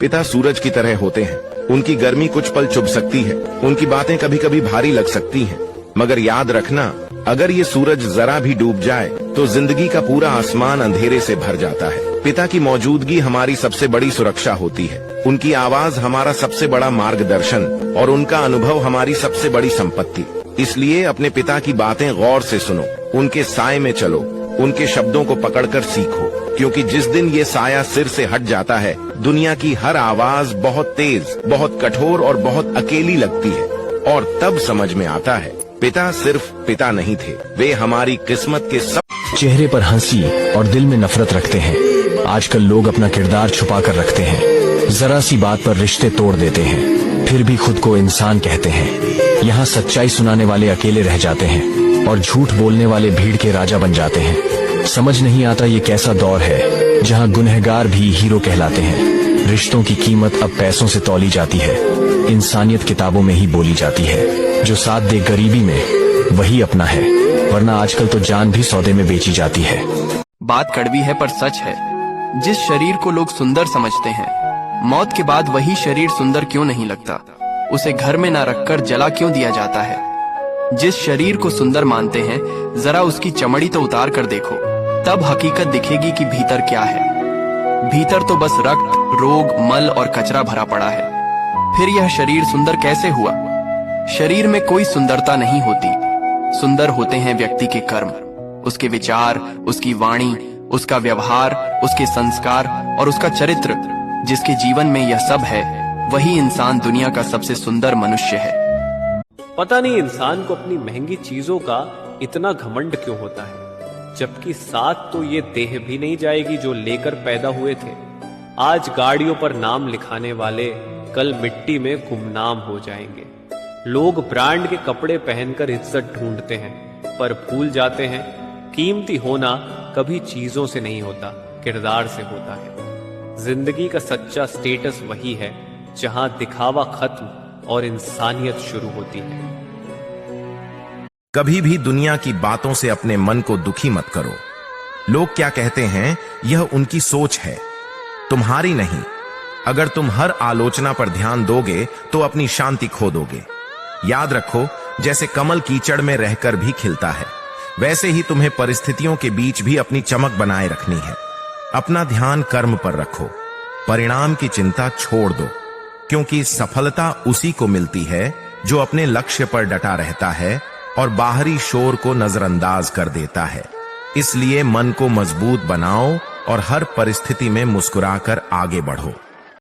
पिता सूरज की तरह होते हैं। उनकी गर्मी कुछ पल चुभ सकती है, उनकी बातें कभी कभी भारी लग सकती हैं, मगर याद रखना, अगर ये सूरज जरा भी डूब जाए तो जिंदगी का पूरा आसमान अंधेरे से भर जाता है। पिता की मौजूदगी हमारी सबसे बड़ी सुरक्षा होती है। उनकी आवाज हमारा सबसे बड़ा मार्गदर्शन और उनका अनुभव हमारी सबसे बड़ी संपत्ति। इसलिए अपने पिता की बातें गौर से सुनो, उनके साए में चलो, उनके शब्दों को पकड़कर सीखो, क्योंकि जिस दिन ये साया सिर से हट जाता है, दुनिया की हर आवाज बहुत तेज, बहुत कठोर और बहुत अकेली लगती है। और तब समझ में आता है, पिता सिर्फ पिता नहीं थे, वे हमारी किस्मत के सब। चेहरे पर हंसी और दिल में नफरत रखते हैं। आजकल लोग अपना किरदार छुपा कर रखते हैं, जरा सी बात पर रिश्ते तोड़ देते हैं, फिर भी खुद को इंसान कहते हैं। यहाँ सच्चाई सुनाने वाले अकेले रह जाते हैं और झूठ बोलने वाले भीड़ के राजा बन जाते हैं। समझ नहीं आता ये कैसा दौर है जहाँ गुनहगार भी हीरो कहलाते हैं। रिश्तों की कीमत अब पैसों से तौली जाती है, इंसानियत किताबों में ही बोली जाती है। जो साथ दे गरीबी में वही अपना है, वरना आजकल तो जान भी सौदे में बेची जाती है। बात कड़वी है पर सच है। जिस शरीर को लोग सुंदर समझते हैं, मौत के बाद वही शरीर सुंदर क्यों नहीं लगता? उसे घर में न रखकर जला क्यों दिया जाता है? जिस शरीर को सुंदर मानते हैं, जरा उसकी चमड़ी तो उतार कर देखो, तब हकीकत दिखेगी कि भीतर क्या है। भीतर तो बस रक्त, रोग, मल और कचरा भरा पड़ा है। फिर यह शरीर सुंदर कैसे हुआ? शरीर में कोई सुंदरता नहीं होती, सुंदर होते हैं व्यक्ति के कर्म, उसके विचार, उसकी वाणी, उसका व्यवहार, उसके संस्कार और उसका चरित्र। जिसके जीवन में यह सब है, वही इंसान दुनिया का सबसे सुंदर मनुष्य है। पता नहीं इंसान को अपनी महंगी चीजों का इतना घमंड क्यों होता है, जबकि साथ तो ये देह भी नहीं जाएगी जो लेकर पैदा हुए थे। आज गाड़ियों पर नाम लिखाने वाले कल मिट्टी में गुमनाम हो जाएंगे। लोग ब्रांड के कपड़े पहनकर इज्जत ढूंढते हैं, पर भूल जाते हैं कीमती होना कभी चीजों से नहीं होता, किरदार से होता है। जिंदगी का सच्चा स्टेटस वही है जहां दिखावा खत्म और इंसानियत शुरू होती है। कभी भी दुनिया की बातों से अपने मन को दुखी मत करो। लोग क्या कहते हैं, यह उनकी सोच है, तुम्हारी नहीं। अगर तुम हर आलोचना पर ध्यान दोगे तो अपनी शांति खो दोगे। याद रखो, जैसे कमल कीचड़ में रहकर भी खिलता है, वैसे ही तुम्हें परिस्थितियों के बीच भी अपनी चमक बनाए रखनी है। अपना ध्यान कर्म पर रखो, परिणाम की चिंता छोड़ दो, क्योंकि सफलता उसी को मिलती है जो अपने लक्ष्य पर डटा रहता है और बाहरी शोर को नजरअंदाज कर देता है। इसलिए मन को मजबूत बनाओ और हर परिस्थिति में मुस्कुराकर आगे बढ़ो।